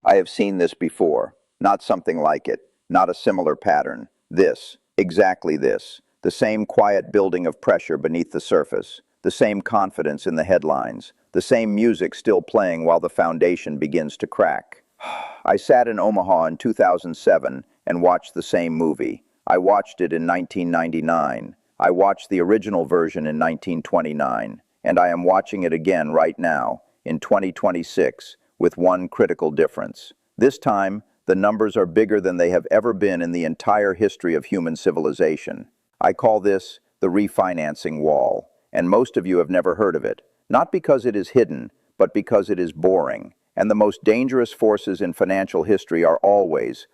I have seen this before. Not something like it. Not a similar pattern. This. Exactly this. The same quiet building of pressure beneath the surface. The same confidence in the headlines. The same music still playing while the foundation begins to crack. I sat in Omaha in 2007 and watched the same movie. I watched it in 1999. I watched the original version in 1929. And I am watching it again right now, in 2026, with one critical difference. This time, the numbers are bigger than they have ever been in the entire history of human civilization. I call this the refinancing wall, and most of you have never heard of it. Not because it is hidden, but because it is boring. And the most dangerous forces in financial history are always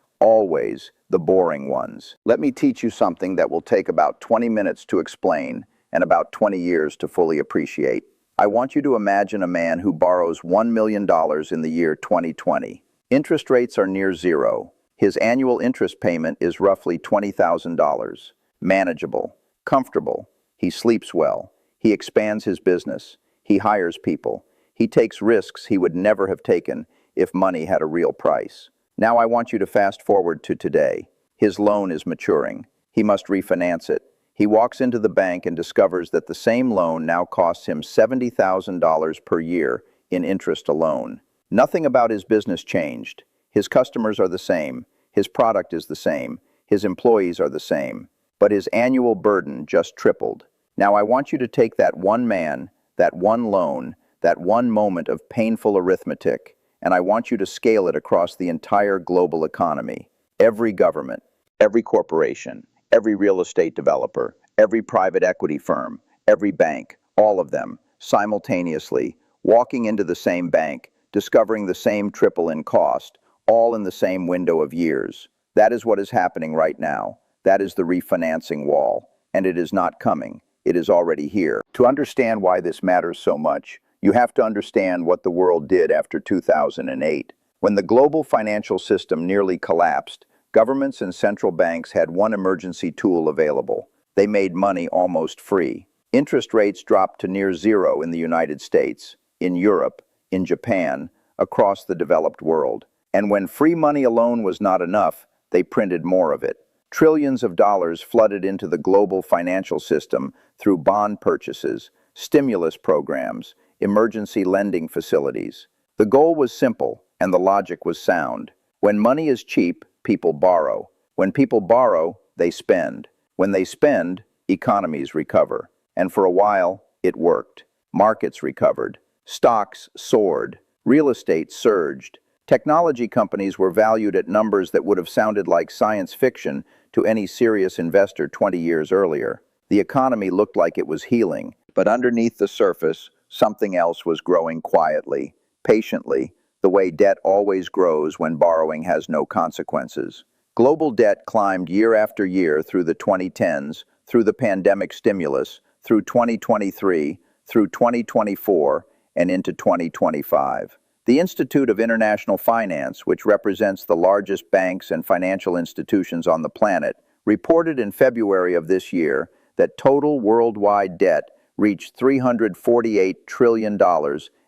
the boring ones. Let me teach you something that will take about 20 minutes to explain and about 20 years to fully appreciate. I want you to imagine a man who borrows $1 million in the year 2020. Interest rates are near zero. His annual interest payment is roughly $20,000. Manageable, comfortable. He sleeps well. He expands his business. He hires people. He takes risks he would never have taken if money had a real price. Now I want you to fast forward to today. His loan is maturing. He must refinance it. He walks into the bank and discovers that the same loan now costs him $70,000 per year in interest alone. Nothing about his business changed. His customers are the same. His product is the same. His employees are the same. But his annual burden just tripled. Now I want you to take that one man, that one loan, that one moment of painful arithmetic, and I want you to scale it across the entire global economy. Every government, every corporation, every real estate developer, every private equity firm, every bank, all of them, simultaneously, walking into the same bank, discovering the same triple in cost, all in the same window of years. That is what is happening right now. That is the refinancing wall, and it is not coming. It is already here. To understand why this matters so much, you have to understand what the world did after 2008. When the global financial system nearly collapsed, governments and central banks had one emergency tool available. They made money almost free. Interest rates dropped to near zero in the United States, in Europe, in Japan, across the developed world. And when free money alone was not enough, they printed more of it. Trillions of dollars flooded into the global financial system through bond purchases, stimulus programs, emergency lending facilities. The goal was simple, and the logic was sound. When money is cheap, people borrow. When people borrow, they spend. When they spend, economies recover. And for a while, it worked. Markets recovered. Stocks soared. Real estate surged. Technology companies were valued at numbers that would have sounded like science fiction to any serious investor 20 years earlier. The economy looked like it was healing, but underneath the surface, something else was growing quietly, patiently, the way debt always grows when borrowing has no consequences. Global debt climbed year after year through the 2010s, through the pandemic stimulus, through 2023, through 2024, and into 2025. The Institute of International Finance, which represents the largest banks and financial institutions on the planet, reported in February of this year that total worldwide debt reached $348 trillion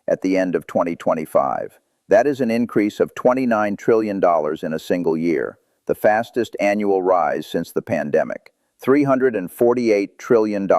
at the end of 2025. That is an increase of $29 trillion in a single year, the fastest annual rise since the pandemic. $348 trillion,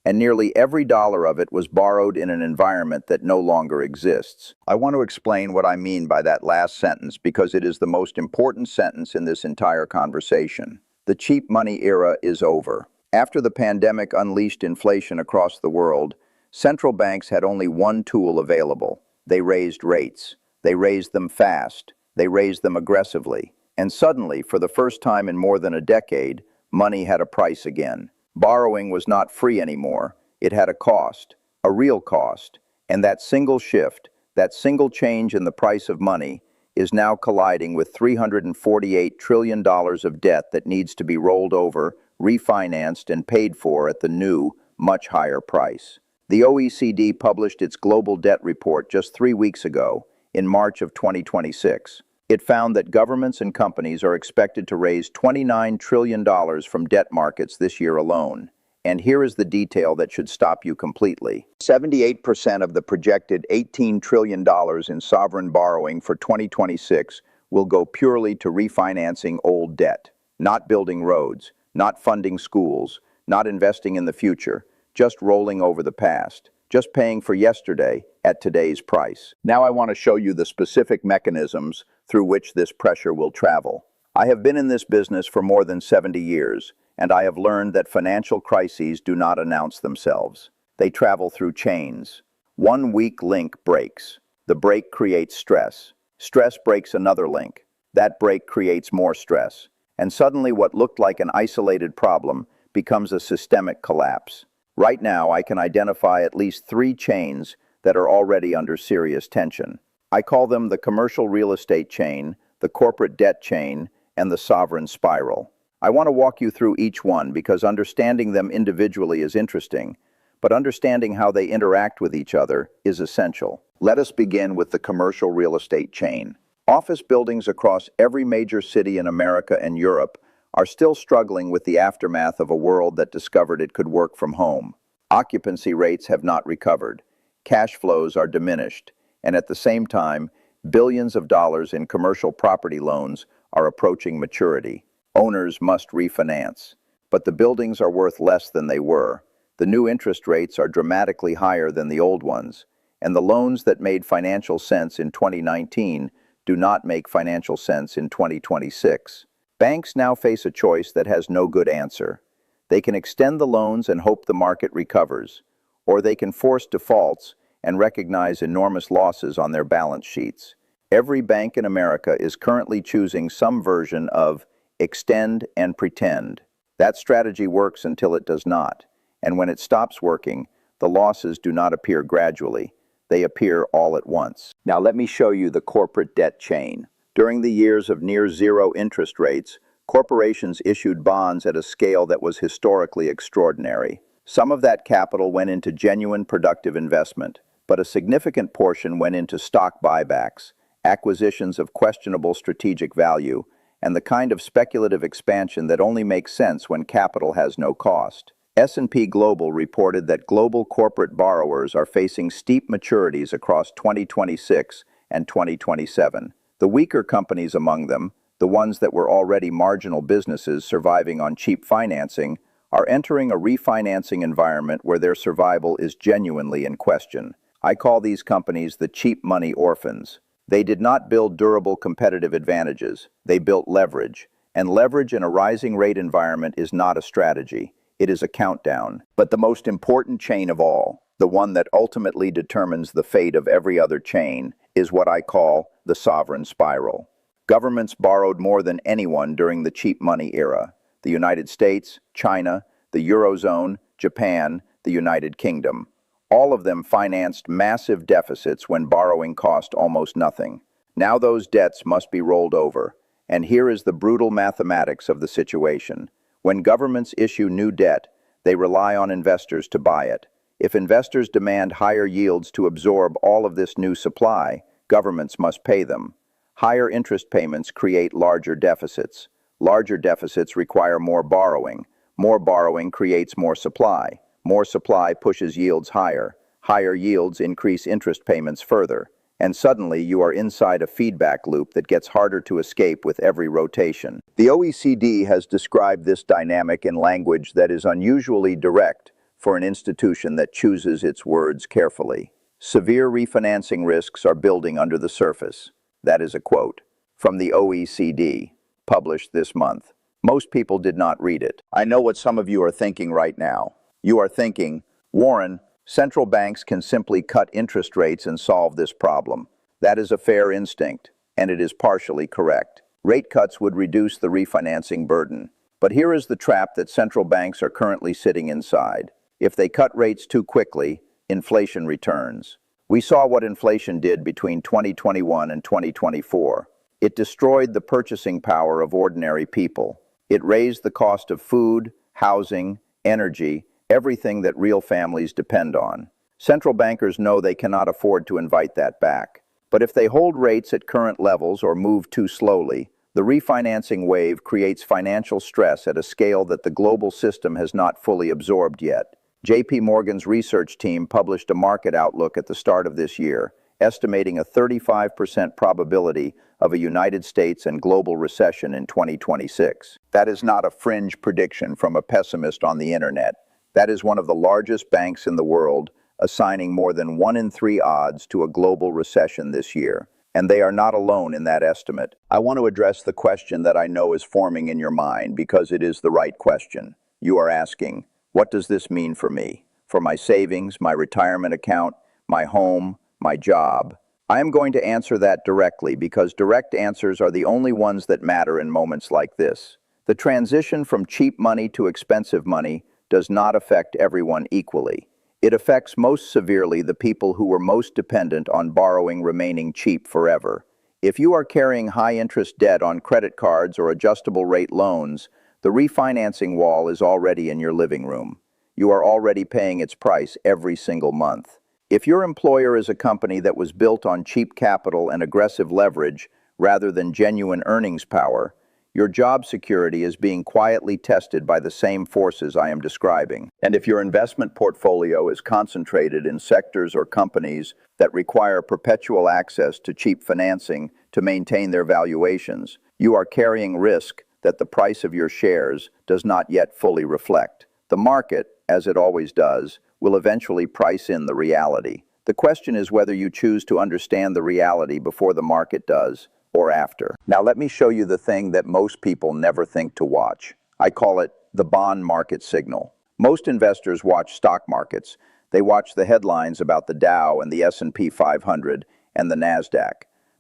and nearly every dollar of it was borrowed in an environment that no longer exists. I want to explain what I mean by that last sentence because it is the most important sentence in this entire conversation. The cheap money era is over. After the pandemic unleashed inflation across the world, central banks had only one tool available. They raised rates. They raised them fast. They raised them aggressively. And suddenly, for the first time in more than a decade, money had a price again. Borrowing was not free anymore. It had a cost, a real cost. And that single shift, that single change in the price of money, is now colliding with $348 trillion of debt that needs to be rolled over, refinanced, and paid for at the new, much higher price. The OECD published its global debt report just 3 weeks ago, in March of 2026. It found that governments and companies are expected to raise $29 trillion from debt markets this year alone. And here is the detail that should stop you completely. 78% of the projected $18 trillion in sovereign borrowing for 2026 will go purely to refinancing old debt, not building roads, not funding schools, not investing in the future, just rolling over the past, just paying for yesterday at today's price. Now I want to show you the specific mechanisms through which this pressure will travel. I have been in this business for more than 70 years, and I have learned that financial crises do not announce themselves. They travel through chains. One weak link breaks. The break creates stress. Stress breaks another link. That break creates more stress. And suddenly what looked like an isolated problem becomes a systemic collapse. Right now, I can identify at least 3 chains that are already under serious tension. I call them the commercial real estate chain, the corporate debt chain, and the sovereign spiral. I want to walk you through each one because understanding them individually is interesting, but understanding how they interact with each other is essential. Let us begin with the commercial real estate chain. Office buildings across every major city in America and Europe are still struggling with the aftermath of a world that discovered it could work from home. Occupancy rates have not recovered, cash flows are diminished, and at the same time, billions of dollars in commercial property loans are approaching maturity. Owners must refinance, but the buildings are worth less than they were. The new interest rates are dramatically higher than the old ones, and the loans that made financial sense in 2019 do not make financial sense in 2026. Banks now face a choice that has no good answer. They can extend the loans and hope the market recovers, or they can force defaults and recognize enormous losses on their balance sheets. Every bank in America is currently choosing some version of extend and pretend. That strategy works until it does not, and when it stops working, the losses do not appear gradually. They appear all at once. Now let me show you the corporate debt chain. During the years of near-zero interest rates, corporations issued bonds at a scale that was historically extraordinary. Some of that capital went into genuine productive investment, but a significant portion went into stock buybacks, acquisitions of questionable strategic value, and the kind of speculative expansion that only makes sense when capital has no cost. S&P Global reported that global corporate borrowers are facing steep maturities across 2026 and 2027. The weaker companies among them, the ones that were already marginal businesses surviving on cheap financing, are entering a refinancing environment where their survival is genuinely in question. I call these companies the cheap money orphans. They did not build durable competitive advantages. They built leverage. And leverage in a rising rate environment is not a strategy. It is a countdown. But the most important chain of all, the one that ultimately determines the fate of every other chain, is what I call the sovereign spiral. Governments borrowed more than anyone during the cheap money era. The United States, China, the Eurozone, Japan, the United Kingdom. All of them financed massive deficits when borrowing cost almost nothing. Now those debts must be rolled over. And here is the brutal mathematics of the situation. When governments issue new debt, they rely on investors to buy it. If investors demand higher yields to absorb all of this new supply, governments must pay them. Higher interest payments create larger deficits. Larger deficits require more borrowing. More borrowing creates more supply. More supply pushes yields higher. Higher yields increase interest payments further. And suddenly you are inside a feedback loop that gets harder to escape with every rotation. The OECD has described this dynamic in language that is unusually direct for an institution that chooses its words carefully. Severe refinancing risks are building under the surface. That is a quote from the OECD, published this month. Most people did not read it. I know what some of you are thinking right now. You are thinking, Warren, central banks can simply cut interest rates and solve this problem. That is a fair instinct, and it is partially correct. Rate cuts would reduce the refinancing burden. But here is the trap that central banks are currently sitting inside. If they cut rates too quickly, inflation returns. We saw what inflation did between 2021 and 2024. It destroyed the purchasing power of ordinary people. It raised the cost of food, housing, energy, everything that real families depend on. Central bankers know they cannot afford to invite that back. But if they hold rates at current levels or move too slowly, The refinancing wave creates financial stress at a scale that the global system has not fully absorbed yet. JP Morgan's research team published a market outlook at the start of this year, estimating a 35% probability of a United States and global recession in 2026. That is not a fringe prediction from a pessimist on the internet. That is one of the largest banks in the world, assigning more than 1 in 3 odds to a global recession this year. And they are not alone in that estimate. I want to address the question that I know is forming in your mind because it is the right question. You are asking, what does this mean for me? For my savings, my retirement account, my home, my job? I am going to answer that directly because direct answers are the only ones that matter in moments like this. The transition from cheap money to expensive money does not affect everyone equally. It affects most severely the people who were most dependent on borrowing remaining cheap forever. If you are carrying high-interest debt on credit cards or adjustable-rate loans, the refinancing wall is already in your living room. You are already paying its price every single month. If your employer is a company that was built on cheap capital and aggressive leverage rather than genuine earnings power, your job security is being quietly tested by the same forces I am describing. And if your investment portfolio is concentrated in sectors or companies that require perpetual access to cheap financing to maintain their valuations, you are carrying risk that the price of your shares does not yet fully reflect. The market, as it always does, will eventually price in the reality. The question is whether you choose to understand the reality before the market does, or after. Now let me show you the thing that most people never think to watch. I call it the bond market signal. Most investors watch stock markets. They watch the headlines about the Dow and the S&P 500 and the Nasdaq.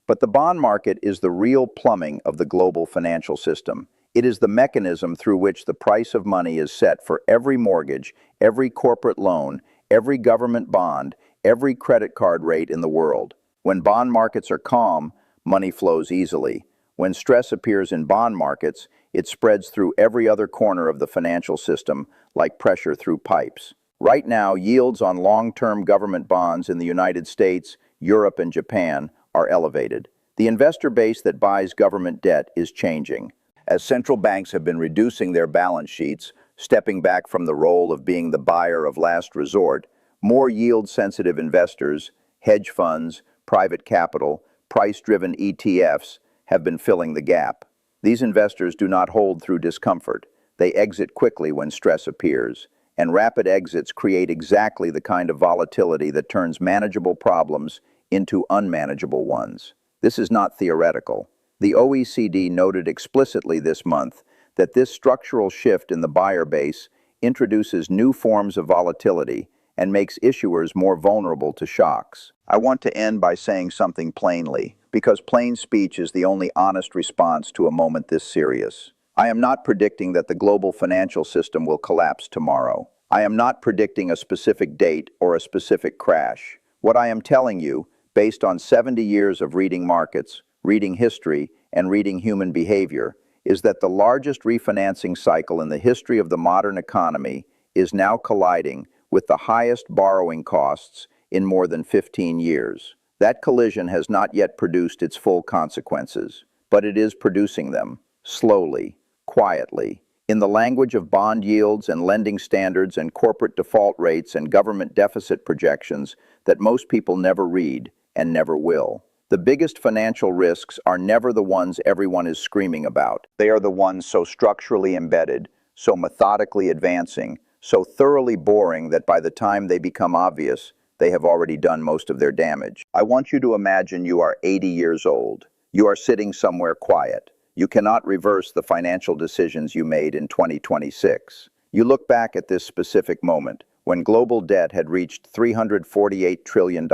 But the bond market is the real plumbing of the global financial system. It is the mechanism through which the price of money is set for every mortgage, every corporate loan, every government bond, every credit card rate in the world. When bond markets are calm, money flows easily. When stress appears in bond markets, it spreads through every other corner of the financial system like pressure through pipes. Right now, yields on long-term government bonds in the United States, Europe, and Japan are elevated. The investor base that buys government debt is changing. As central banks have been reducing their balance sheets, stepping back from the role of being the buyer of last resort, more yield-sensitive investors, hedge funds, private capital, price-driven ETFs have been filling the gap. These investors do not hold through discomfort. They exit quickly when stress appears, and rapid exits create exactly the kind of volatility that turns manageable problems into unmanageable ones. This is not theoretical. The OECD noted explicitly this month that this structural shift in the buyer base introduces new forms of volatility and makes issuers more vulnerable to shocks. I want to end by saying something plainly, because plain speech is the only honest response to a moment this serious. I am not predicting that the global financial system will collapse tomorrow. I am not predicting a specific date or a specific crash. What I am telling you, based on 70 years of reading markets, reading history, and reading human behavior, is that the largest refinancing cycle in the history of the modern economy is now colliding with the highest borrowing costs in more than 15 years. That collision has not yet produced its full consequences, but it is producing them, slowly, quietly. In the language of bond yields and lending standards and corporate default rates and government deficit projections that most people never read and never will. The biggest financial risks are never the ones everyone is screaming about. They are the ones so structurally embedded, so methodically advancing, so thoroughly boring that by the time they become obvious, they have already done most of their damage. I want you to imagine you are 80 years old. You are sitting somewhere quiet. You cannot reverse the financial decisions you made in 2026. You look back at this specific moment, when global debt had reached $348 trillion,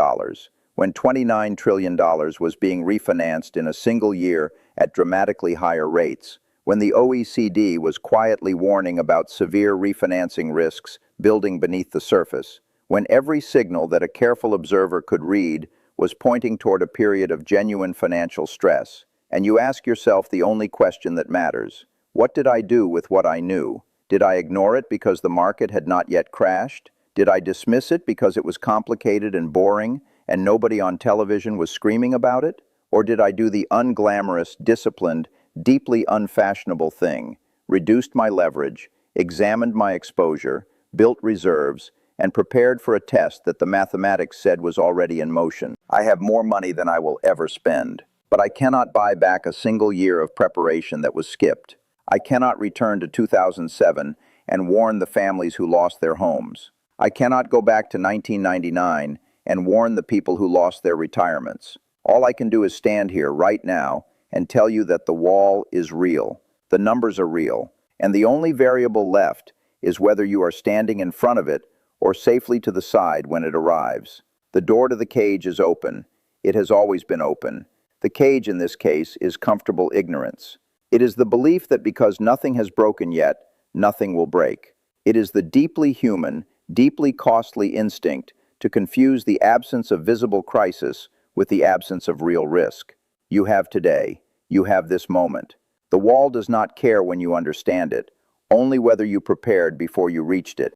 when $29 trillion was being refinanced in a single year at dramatically higher rates, when the OECD was quietly warning about severe refinancing risks building beneath the surface, when every signal that a careful observer could read was pointing toward a period of genuine financial stress, and you ask yourself the only question that matters: what did I do with what I knew? Did I ignore it because the market had not yet crashed? Did I dismiss it because it was complicated and boring and nobody on television was screaming about it? Or did I do the unglamorous, disciplined, deeply unfashionable thing, reduced my leverage, examined my exposure, built reserves, and prepared for a test that the mathematics said was already in motion. I have more money than I will ever spend, but I cannot buy back a single year of preparation that was skipped. I cannot return to 2007 and warn the families who lost their homes. I cannot go back to 1999 and warn the people who lost their retirements. All I can do is stand here right now and tell you that the wall is real, the numbers are real, and the only variable left is whether you are standing in front of it or safely to the side when it arrives. The door to the cage is open. It has always been open. The cage in this case is comfortable ignorance. It is the belief that because nothing has broken yet, nothing will break. It is the deeply human, deeply costly instinct to confuse the absence of visible crisis with the absence of real risk. You have today. You have this moment. The wall does not care when you understand it, only whether you prepared before you reached it.